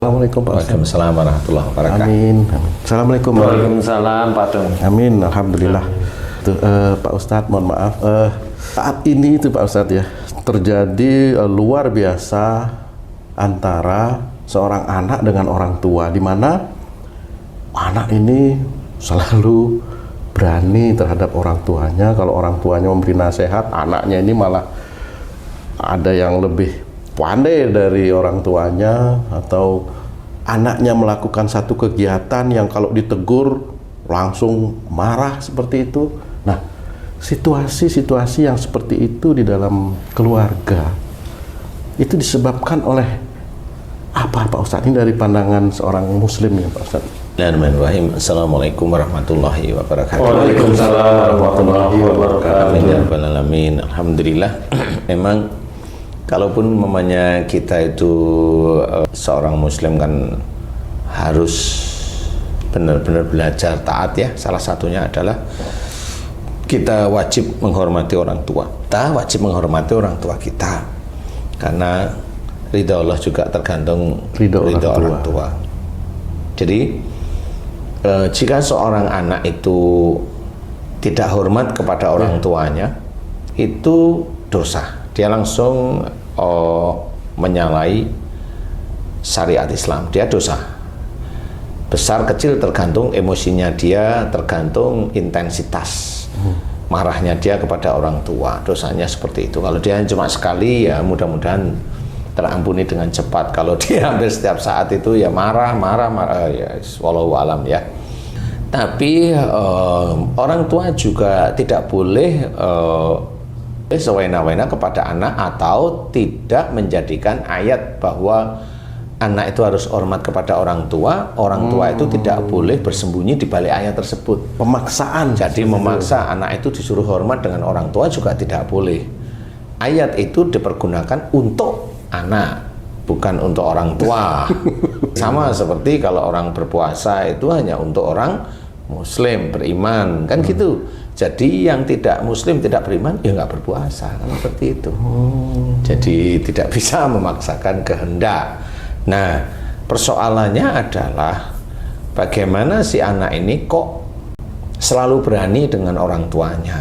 Assalamualaikum Pak Ustaz. Waalaikumsalam warahmatullahi wabarakatuh. Amin. Assalamualaikum. Waalaikumsalam Pak Dong. Amin. Alhamdulillah. Tuh, Pak Ustadz, mohon maaf. Saat ini itu Pak Ustadz ya, terjadi luar biasa antara seorang anak dengan orang tua, di mana anak ini selalu berani terhadap orang tuanya. Kalau orang tuanya memberi nasihat, anaknya ini malah ada yang lebih pandai dari orang tuanya, atau anaknya melakukan satu kegiatan yang kalau ditegur langsung marah seperti itu. Nah, situasi-situasi yang seperti itu di dalam keluarga itu disebabkan oleh apa Pak Ustadz? Ini dari pandangan seorang muslim ya Pak Ustadz. Bismillahirrahmanirrahim. Assalamualaikum warahmatullahi wabarakatuh. Waalaikumsalam warahmatullahi wabarakatuh. Amin ya rabbal alamin. Alhamdulillah. Memang kalaupun mamanya kita itu seorang muslim kan harus benar-benar belajar taat ya. Salah satunya adalah kita wajib menghormati orang tua. Kita wajib menghormati orang tua kita, karena ridha Allah juga tergantung ridha orang tua. Jadi jika seorang anak itu tidak hormat kepada orang tuanya, itu dosa. Dia langsung menyalahi syariat Islam. Dia dosa. Besar kecil tergantung emosinya dia, tergantung intensitas marahnya dia kepada orang tua. Dosanya seperti itu. Kalau dia cuma sekali, ya mudah-mudahan terampuni dengan cepat. Kalau dia hampir setiap saat itu ya marah, ya wallahu alam ya. Tapi orang tua juga tidak boleh sewena-wena kepada anak, atau tidak menjadikan ayat bahwa anak itu harus hormat kepada orang tua. Orang tua itu tidak boleh bersembunyi di balik ayat tersebut. Pemaksaan. Jadi memaksa anak itu disuruh hormat dengan orang tua juga tidak boleh. Ayat itu dipergunakan untuk anak, bukan untuk orang tua. Sama seperti kalau orang berpuasa itu hanya untuk orang muslim beriman, kan gitu. Jadi yang tidak muslim, tidak beriman, ya nggak berpuasa, kan seperti itu. Jadi tidak bisa memaksakan kehendak. Nah, persoalannya adalah bagaimana si anak ini kok selalu berani dengan orang tuanya.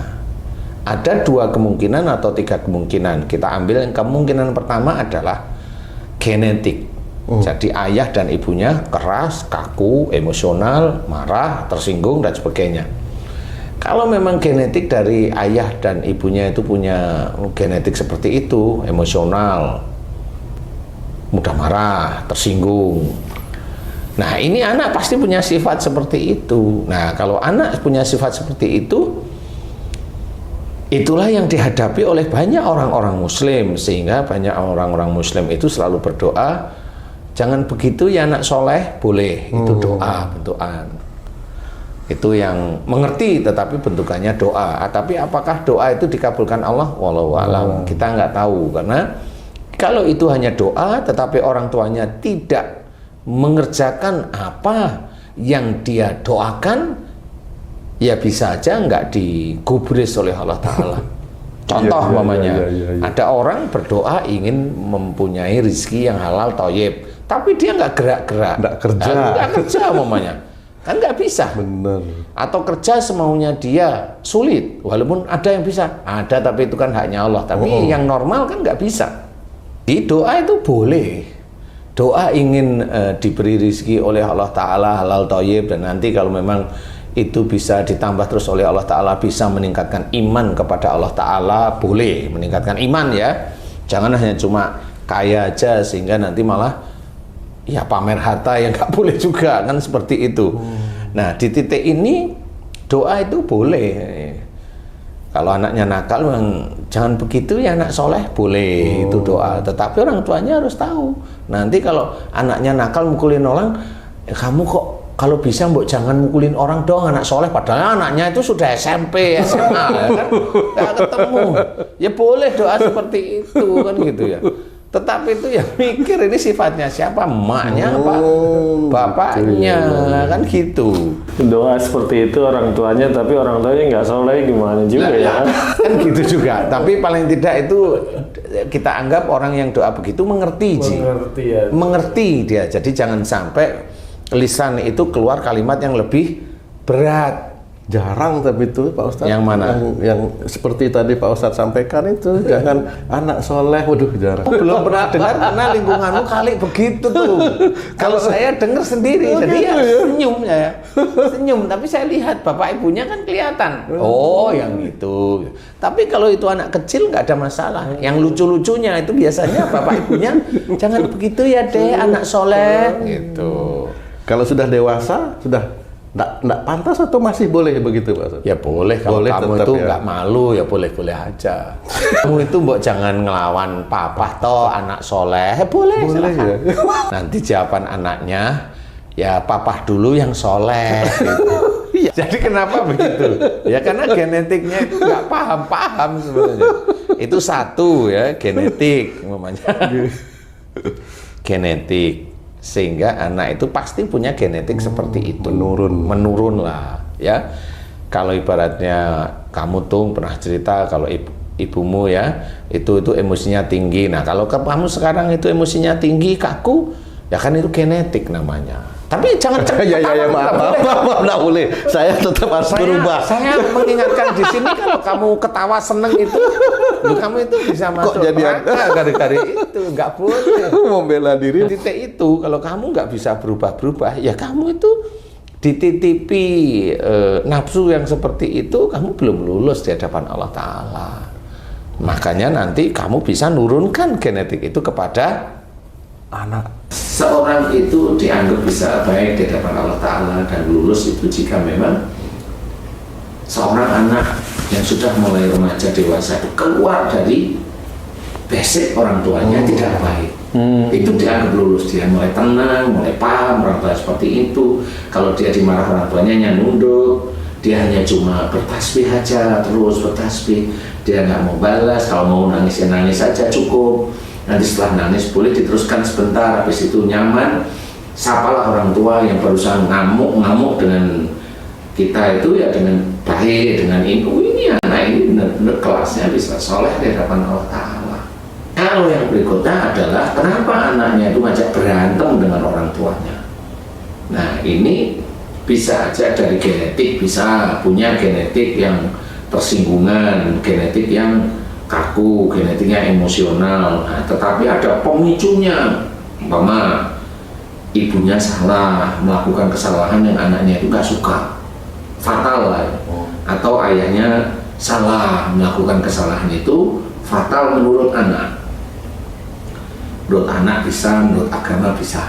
Ada dua kemungkinan atau tiga kemungkinan. Kita ambil yang kemungkinan pertama adalah genetik. Jadi ayah dan ibunya keras, kaku, emosional, marah, tersinggung, dan sebagainya. Kalau memang genetik dari ayah dan ibunya itu punya genetik seperti itu, emosional, mudah marah, tersinggung. Nah, ini anak pasti punya sifat seperti itu. Nah, kalau anak punya sifat seperti itu, itulah yang dihadapi oleh banyak orang-orang muslim. Sehingga banyak orang-orang muslim itu selalu berdoa, jangan begitu ya anak soleh, boleh. Itu doa, bentukan. Itu yang mengerti, tetapi bentukannya doa. Tapi apakah doa itu dikabulkan Allah? Wallahu a'lam. Kita nggak tahu, karena kalau itu hanya doa, tetapi orang tuanya tidak mengerjakan apa yang dia doakan, ya bisa aja nggak digubris oleh Allah Ta'ala. Contoh mamanya, ada orang berdoa ingin mempunyai rezeki yang halal thayyib, tapi dia nggak gerak-gerak, nggak kerja mamanya. Kan nggak bisa. Bener. Atau kerja semaunya dia, sulit. Walaupun ada yang bisa, ada, tapi itu kan haknya Allah. Tapi yang normal kan nggak bisa. Di doa itu boleh. Doa ingin diberi rezeki oleh Allah Ta'ala halal thayyib, dan nanti kalau memang itu bisa ditambah terus oleh Allah Ta'ala, bisa meningkatkan iman kepada Allah Ta'ala, boleh meningkatkan iman ya. Jangan hanya cuma kaya aja sehingga nanti malah ya pamer harta, yang nggak boleh juga, kan seperti itu. Nah, di titik ini doa itu boleh. Kalau anaknya nakal, jangan begitu ya anak soleh, boleh itu doa. Tetapi orang tuanya harus tahu. Nanti kalau anaknya nakal mukulin orang, kamu kok kalau bisa mbok jangan mukulin orang dong, anak soleh. Padahal anaknya itu sudah SMP, SMA, ya kan? Nggak ketemu. Ya boleh doa seperti itu, kan gitu ya. Tetapi itu yang mikir ini sifatnya siapa, emaknya apa bapaknya, kan gitu. Doa seperti itu orang tuanya, tapi orang tuanya nggak soleh, gimana juga ya? Kan gitu juga. Tapi paling tidak itu kita anggap orang yang doa begitu mengerti, Mengerti ya. mengerti dia. Jadi jangan sampai lisan itu keluar kalimat yang lebih berat. Jarang tapi itu Pak Ustadz. Yang mana? Yang seperti tadi Pak Ustadz sampaikan itu, jangan anak soleh, waduh jarang. Belum pernah dengar karena lingkunganmu kali begitu tuh. Kalau saya dengar sendiri, jadi ya senyum ya, senyum. Tapi saya lihat bapak ibunya kan kelihatan. Oh, yang itu. Tapi kalau itu anak kecil nggak ada masalah. Yang lucu-lucunya itu biasanya bapak ibunya jangan begitu ya deh, anak soleh. Gitu. Kalau sudah dewasa, sudah nggak pantas atau masih boleh begitu Pak Ustadz? Ya boleh, kalau Boleh kamu tetap itu ya. nggak malu ya boleh-boleh aja. Kamu itu mbok jangan ngelawan papa toh anak soleh, boleh silakan. ya. Nanti jawaban anaknya ya papa dulu yang soleh. Gitu. Jadi kenapa begitu? Ya karena genetiknya itu nggak paham sebenarnya. Itu satu ya genetik namanya. Genetik. Sehingga anak itu pasti punya genetik seperti itu, menurun lah ya. Kalau ibaratnya kamu tuh pernah cerita kalau ibumu ya itu emosinya tinggi. Nah kalau kamu sekarang itu emosinya tinggi, kaku, ya kan itu genetik namanya. Tapi jangan maaf, nggak boleh. Saya tetap harus berubah. Saya mengingatkan di sini kalau kamu ketawa seneng itu, kamu itu bisa masuk neraka gara-gara itu, nggak boleh. Membela diri. Titik itu kalau kamu nggak bisa berubah-berubah, ya kamu itu dititipi nafsu yang seperti itu, kamu belum lulus di hadapan Allah Ta'ala. Makanya nanti kamu bisa nurunkan genetik itu kepada Anak. seorang itu dianggap bisa baik di hadapan Allah Ta'ala dan lulus itu jika memang seorang anak yang sudah mulai remaja dewasa itu keluar dari basic orang tuanya tidak baik. Itu dianggap lulus, dia mulai tenang, mulai paham orang tua seperti itu. Kalau dia dimarah orang tuanya hanya nunduk, dia hanya cuma bertasbih aja, terus bertasbih, dia nggak mau balas. Kalau mau nangis ya nangis saja cukup. Nanti setelah nangis boleh diteruskan sebentar, habis itu nyaman. Sapalah orang tua yang berusaha ngamuk dengan kita itu ya dengan baik, dengan ini anak ini benar-benar kelasnya bisa soleh di hadapan Allah Ta'ala. Kalau yang berikutnya adalah kenapa anaknya itu ngajak berantem dengan orang tuanya. Nah ini bisa aja dari genetik, bisa punya genetik yang tersinggungan, genetik yang kaku, genetiknya emosional. Nah, tetapi ada pemicunya, umpama ibunya salah melakukan kesalahan yang anaknya itu nggak suka, fatal lah. Atau ayahnya salah melakukan kesalahan itu fatal menurut anak. Menurut anak bisa, menurut agama bisa.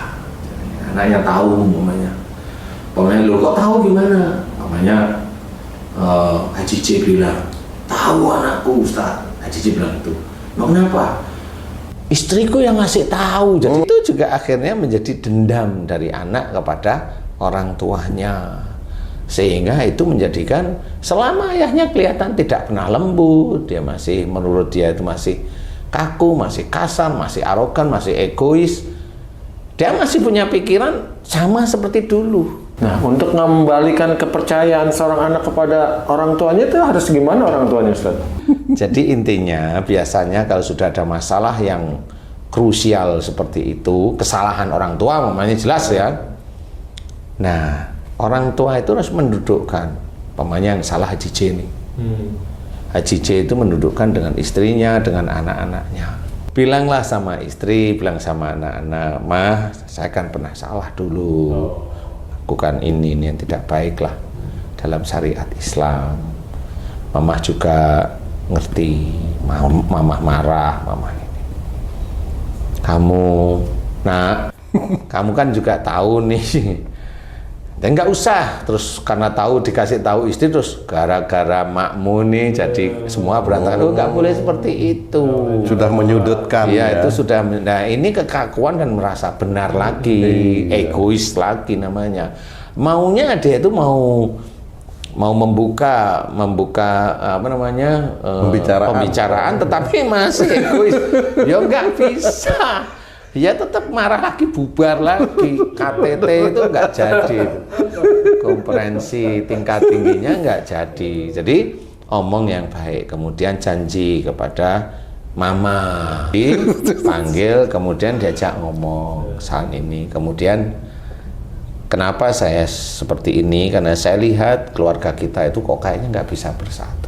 Anaknya tahu umpamanya. Umpamanya lo kok tahu gimana? Umpamanya Haji C bilang, tahu anakku Ustaz. Haji C bilang itu. Mau kenapa? Istriku yang ngasih tahu. Jadi itu juga akhirnya menjadi dendam dari anak kepada orang tuanya. Sehingga itu menjadikan selama ayahnya kelihatan tidak pernah lembut, dia masih menurut dia itu masih kaku, masih kasar, masih arogan, masih egois. Dia masih punya pikiran sama seperti dulu. Nah, untuk mengembalikan kepercayaan seorang anak kepada orang tuanya itu harus gimana orang tuanya, Ustaz? Jadi intinya biasanya kalau sudah ada masalah yang krusial seperti itu, kesalahan orang tua namanya jelas ya. Nah, orang tua itu harus mendudukkan, umpamanya yang salah Haji C ini. Haji C itu mendudukkan dengan istrinya, dengan anak-anaknya. Bilanglah sama istri, bilang sama anak-anak, "Mah, saya kan pernah salah dulu. Lakukan ini yang tidak baik lah dalam syariat Islam. Mamah juga ngerti, mamah marah, mamah ini. Kamu, nak, kamu kan juga tahu nih. Dan nggak usah terus karena tahu dikasih tahu istri terus gara-gara makmu nih jadi semua berantakan. Oh, nggak boleh seperti itu. Sudah menyudutkan. Iya, itu sudah. Nah, ini kekakuan dan merasa benar lagi, egois lagi namanya. Maunya dia itu mau membuka apa namanya pembicaraan tetapi masih egois. Ya nggak bisa. Ya tetap marah lagi, bubar lagi. KTT itu nggak jadi. Komprehensi tingkat tingginya nggak jadi. Jadi omong yang baik, kemudian janji kepada Mama dipanggil, kemudian diajak ngomong saat ini. Kemudian kenapa saya seperti ini? Karena saya lihat keluarga kita itu kok kayaknya nggak bisa bersatu.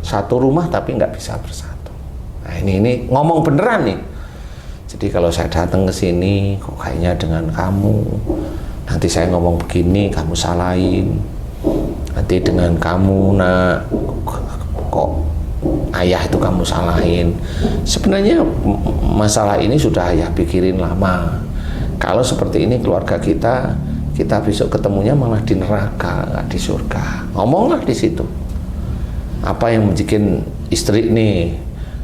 Satu rumah tapi nggak bisa bersatu. Nah ini ngomong beneran nih. Jadi kalau saya datang ke sini, kok kayaknya dengan kamu, nanti saya ngomong begini, kamu salahin. Nanti dengan kamu, nak, kok ayah itu kamu salahin. Sebenarnya masalah ini sudah ayah pikirin lama. Kalau seperti ini keluarga kita besok ketemunya malah di neraka, nggak di surga. Ngomonglah di situ. Apa yang bikin istri nih?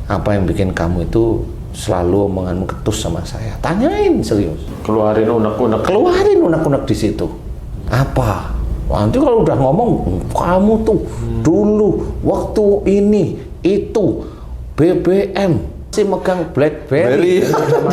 Apa yang bikin kamu itu selalu omonganmu ketus sama saya? Tanyain serius. Keluarin unek-unek. Keluarin unek-unek di situ. Apa? Nanti kalau udah ngomong, kamu tuh dulu waktu ini itu BBM masih megang BlackBerry.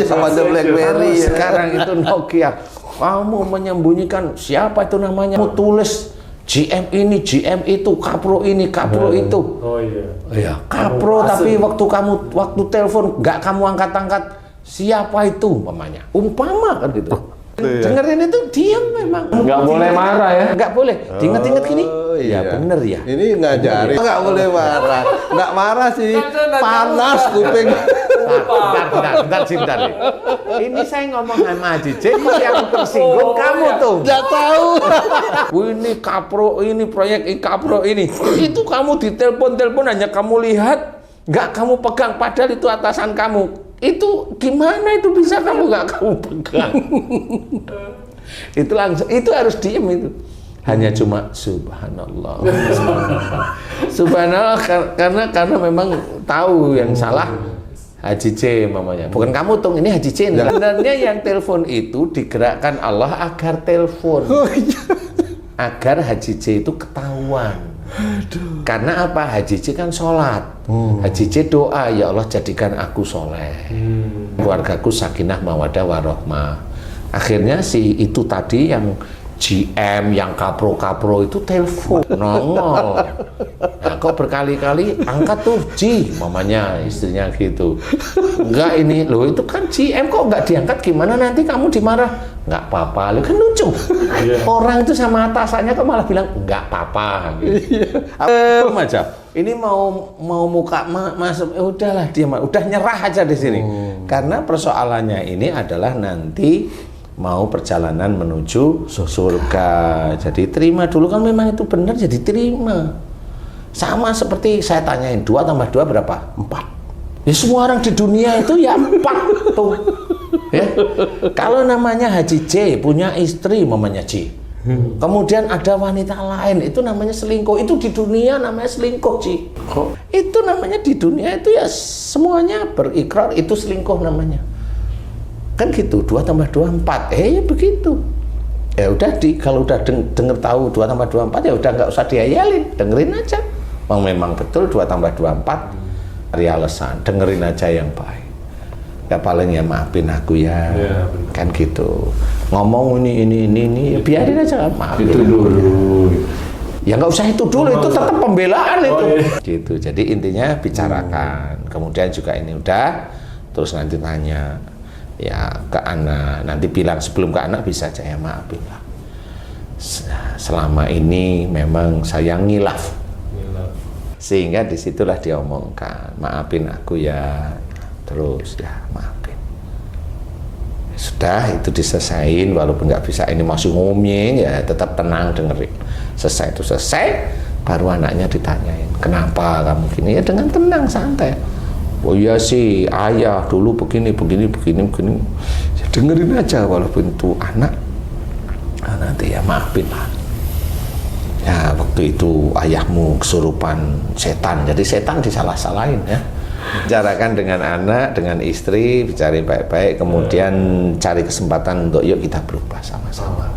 Zamannya BlackBerry. Sekarang itu Nokia. Kamu menyembunyikan siapa itu namanya? Kamu tulis GM ini, GM itu, Kapro ini, Kapro itu. Oh iya. Iya, Kapro, tapi waktu telepon nggak kamu angkat-angkat, siapa itu umpamanya? Umpama kan gitu. Dengerin itu diam memang. Nggak boleh marah ya? Nggak boleh. Diinget-inget gini. Oh, iya. Ya bener ya. Ini ngajarin. Nggak boleh marah. Nggak marah sih. Panas kuping. Bentar. Ini saya ngomong sama Haji J, kok yang tersinggung kamu tuh. Nggak tahu. Ini Kapro ini, proyek Kapro ini. Itu kamu ditelepon hanya kamu lihat, nggak kamu pegang, padahal itu atasan kamu. Itu gimana itu bisa kamu pegang? Itu langsung, itu harus diem itu. Hanya cuma subhanallah. Subhanallah karena memang tahu yang salah Haji J mamanya. Bukan kamu tuh, ini Haji J. Sebenarnya yang telepon itu digerakkan Allah agar telepon. Agar Haji J itu ketahuan. Karena apa? Haji J kan sholat. Haji J doa, ya Allah jadikan aku soleh. Keluargaku sakinah mawadah warohmah. Akhirnya si itu tadi yang GM, yang kapro-kapro itu telepon, nongol. Nah, kok berkali-kali angkat tuh Ji, mamanya istrinya gitu. Enggak ini, loh itu kan GM kok nggak diangkat, gimana nanti kamu dimarah? Nggak apa-apa, kan lucu. Orang itu sama atasannya kok malah bilang nggak apa-apa. Gitu. Aja. Ini mau muka masuk, udahlah dia udah nyerah aja di sini. Karena persoalannya ini adalah nanti mau perjalanan menuju surga. Jadi terima dulu, kan memang itu benar, jadi terima. Sama seperti saya tanyain, 2 tambah 2 berapa? 4. Ya semua orang di dunia itu ya 4 tuh. Ya. Kalau namanya Haji J punya istri mamanya J. Kemudian ada wanita lain, itu namanya selingkuh. Itu di dunia namanya selingkuh, Ci. Itu namanya di dunia itu ya semuanya berikrar itu selingkuh namanya. Kan gitu, 2 tambah 2 4. Ya begitu. Ya udah kalau udah denger tahu 2 tambah 2 4 ya udah nggak usah dihayalin, dengerin aja. Memang betul 2 tambah 2 4. Cari alasan, dengerin aja yang baik. Ya paling ya maafin aku ya. Kan gitu. Ngomong ini ya biarin aja, maafin itu dulu. Ya nggak usah itu dulu, itu tetap pembelaan itu. Gitu. Jadi intinya bicarakan. Kemudian juga ini udah, terus nanti tanya ya ke anak, nanti bilang sebelum ke anak bisa aja ya maafin lah. Selama ini memang saya ngilaf. Sehingga disitulah dia omongkan, maafin aku ya, terus ya maafin. Sudah itu diselesain, walaupun nggak bisa ini masih ngomong ya tetap tenang dengerin. Selesai itu selesai, baru anaknya ditanyain, kenapa kamu gini? Ya dengan tenang santai. Oh iya sih, ayah dulu begini. Ya, dengerin aja walaupun itu anak. Nah, nanti ya maafin lah. Ya waktu itu ayahmu kesurupan setan, jadi setan disalah-salahin ya. Bicarakan dengan anak, dengan istri, bicara baik-baik, kemudian cari kesempatan untuk yuk kita berubah sama-sama.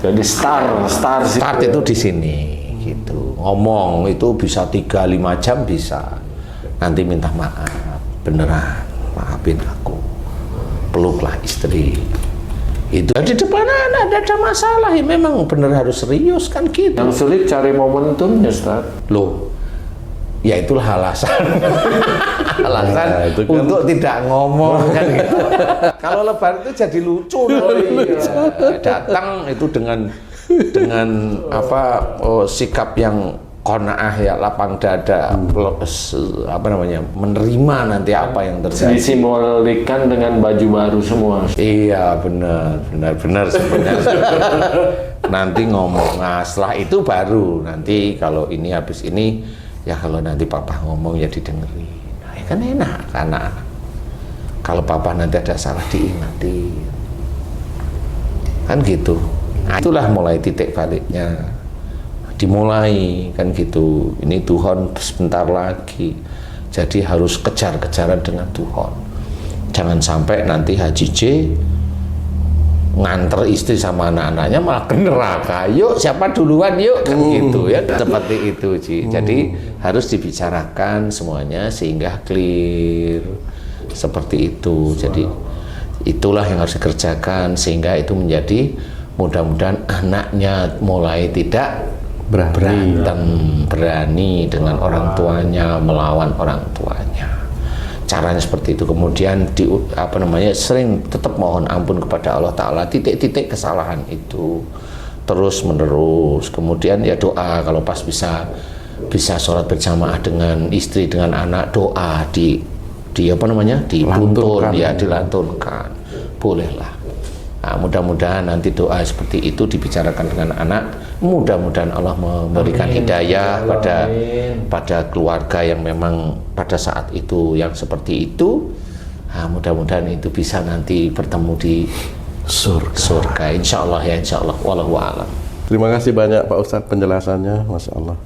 Jadi start itu di sini gitu. Ngomong itu bisa 3-5 jam bisa. Nanti minta maaf, beneran maafin aku, peluklah istri. Itu di depan anak ada masalah, ya memang bener harus serius kan gitu. Yang sulit cari momentumnya, Ustaz. Loh, Ya itulah alasan. Alasan Ya, itu kan- untuk tidak ngomong kan gitu. Kalau lebaran itu jadi lucu nanti. Datang itu dengan sikap yang qanaah ya, lapang dada, menerima nanti apa yang terjadi. Disimbolikan dengan baju baru semua. Iya benar sebenarnya. Nanti ngomong, nah setelah itu baru nanti kalau ini habis ini ya kalau nanti papa ngomong ya didengerin. Nah, ya kan enak karena kalau papa nanti ada salah diingati, kan gitu. Nah, itulah mulai titik baliknya, dimulai kan gitu. Ini Tuhan sebentar lagi, jadi harus kejar-kejaran dengan Tuhan. Jangan sampai nanti Haji J nganter istri sama anak-anaknya malah ke neraka. Yuk siapa duluan yuk kan gitu ya, seperti itu Ji. Jadi harus dibicarakan semuanya sehingga clear seperti itu. Jadi itulah yang harus dikerjakan sehingga itu menjadi mudah-mudahan anaknya mulai tidak berantem, berani dengan orang tuanya, melawan orang tuanya. Caranya seperti itu. Kemudian sering tetap mohon ampun kepada Allah Ta'ala titik-titik kesalahan itu terus menerus. Kemudian ya doa kalau pas bisa sholat berjamaah dengan istri dengan anak, doa dibuntun ya, dilantunkan, bolehlah. Nah, mudah-mudahan nanti doa seperti itu dibicarakan dengan anak. Mudah-mudahan Allah memberikan hidayah pada keluarga yang memang pada saat itu yang seperti itu. Nah, mudah-mudahan itu bisa nanti bertemu di surga. Insya Allah ya, insya Allah. Wallahu a'lam. Terima kasih banyak Pak Ustadz penjelasannya, Masya Allah.